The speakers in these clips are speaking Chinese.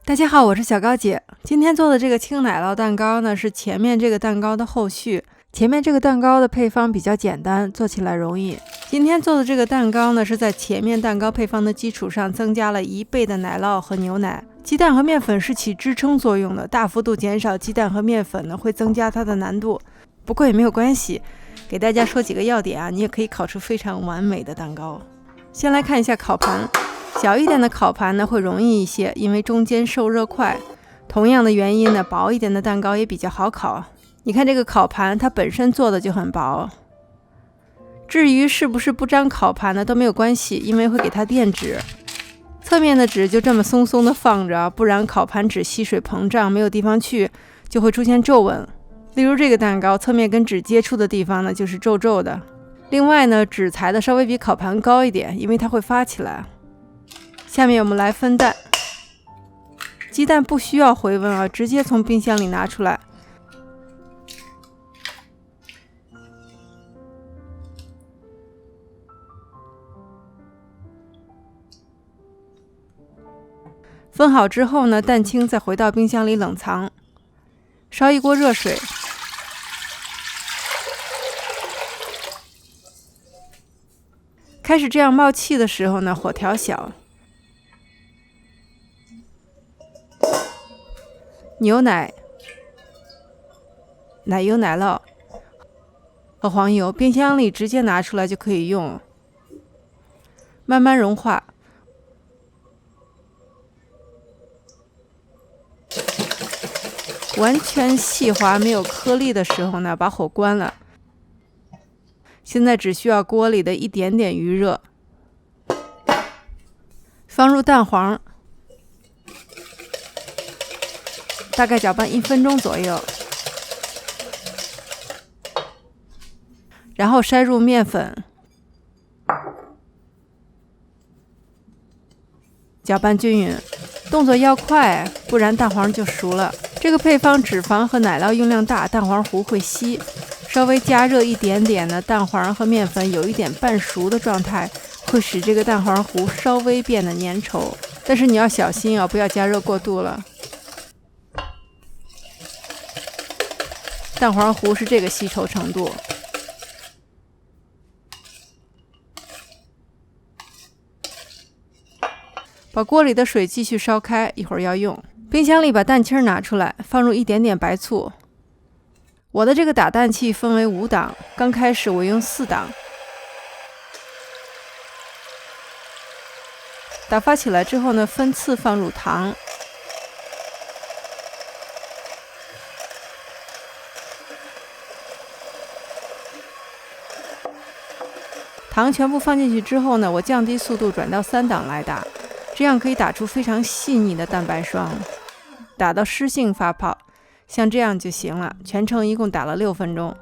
大家好，我是小高姐。今天做的这个轻奶酪蛋糕呢，是前面这个蛋糕的后续。前面这个蛋糕的配方比较简单，做起来容易。今天做的这个蛋糕呢，是在前面蛋糕配方的基础上增加了1倍的奶酪和牛奶。鸡蛋和面粉是起支撑作用的，大幅度减少鸡蛋和面粉呢，会增加它的难度。不过也没有关系，给大家说几个要点啊，你也可以烤出非常完美的蛋糕。先来看一下烤盘。小一点的烤盘呢会容易一些，因为中间受热快。同样的原因呢，薄一点的蛋糕也比较好烤。你看这个烤盘，它本身做的就很薄。至于是不是不粘烤盘呢，都没有关系，因为会给它垫纸。侧面的纸就这么松松的放着，不然烤盘纸吸水膨胀，没有地方去，就会出现皱纹。例如这个蛋糕侧面跟纸接触的地方呢，就是皱皱的。另外呢，纸裁的稍微比烤盘高一点，因为它会发起来。下面我们来分蛋，鸡蛋不需要回温啊，直接从冰箱里拿出来。分好之后呢，蛋清再回到冰箱里冷藏。烧一锅热水，开始这样冒气的时候呢，火调小。牛奶、奶油、奶酪和黄油，冰箱里直接拿出来就可以用，慢慢融化。完全细滑没有颗粒的时候呢，把火关了。现在只需要锅里的一点点余热，放入蛋黄，大概搅拌1分钟左右，然后筛入面粉，搅拌均匀，动作要快，不然蛋黄就熟了。这个配方脂肪和奶酪用量大，蛋黄糊会稀。稍微加热一点点呢，蛋黄和面粉有一点半熟的状态，会使这个蛋黄糊稍微变得粘稠。但是你要小心啊，不要加热过度了。蛋黄糊是这个稀稠程度。把锅里的水继续烧开，一会儿要用。冰箱里把蛋清拿出来，放入一点点白醋。我的这个打蛋器分为5档，刚开始我用4档。打发起来之后呢，分次放入糖。糖全部放进去之后呢，我降低速度转到3档来打，这样可以打出非常细腻的蛋白霜，打到湿性发泡，像这样就行了。全程一共打了6分钟，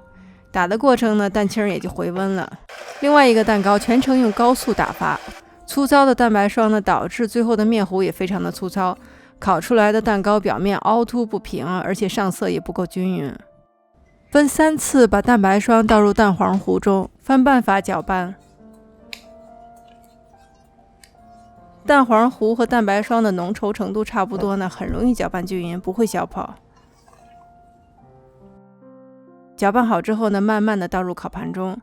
打的过程呢，蛋清也就回温了。另外一个蛋糕全程用高速打发，粗糙的蛋白霜呢，导致最后的面糊也非常的粗糙，烤出来的蛋糕表面凹凸不平，而且上色也不够均匀。分3次把蛋白霜倒入蛋黄糊中，翻拌法搅拌。蛋黄糊和蛋白霜的浓稠程度差不多呢，很容易搅拌均匀，不会小跑。搅拌好之后呢，慢慢的倒入烤盘中。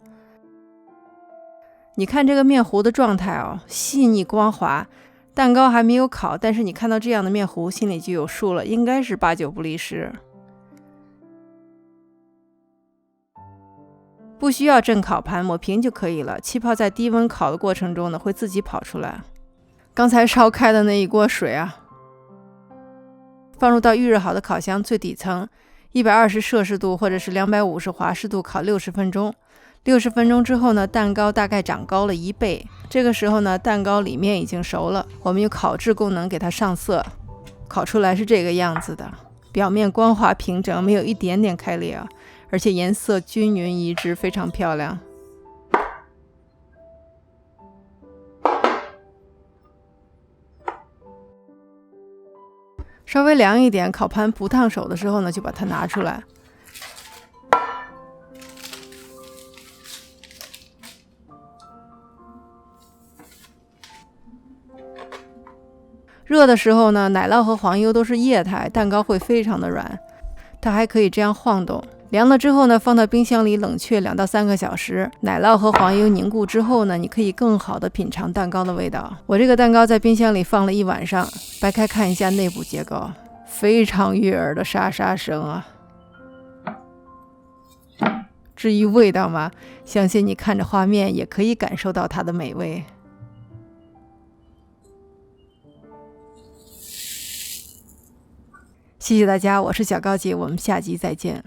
你看这个面糊的状态哦，细腻光滑，蛋糕还没有烤，但是你看到这样的面糊，心里就有数了，应该是8、9不离十。不需要正烤盘，抹平就可以了。气泡在低温烤的过程中呢，会自己跑出来。刚才烧开的那一锅水啊，放入到预热好的烤箱最底层，120摄氏度或者是250华氏度烤60分钟。60分钟之后呢，蛋糕大概长高了1倍。这个时候呢，蛋糕里面已经熟了，我们用烤制功能给它上色，烤出来是这个样子的，表面光滑平整，没有一点点开裂啊，而且颜色均匀一致，非常漂亮。稍微凉一点，烤盘不烫手的时候呢，就把它拿出来。热的时候呢，奶酪和黄油都是液态，蛋糕会非常的软，它还可以这样晃动。凉了之后呢，放到冰箱里冷却2到3个小时，奶酪和黄油凝固之后呢，你可以更好的品尝蛋糕的味道。我这个蛋糕在冰箱里放了1晚上，掰开看一下内部结构，非常悦耳的沙沙声啊。至于味道嘛，相信你看着画面也可以感受到它的美味。谢谢大家，我是小高姐，我们下集再见。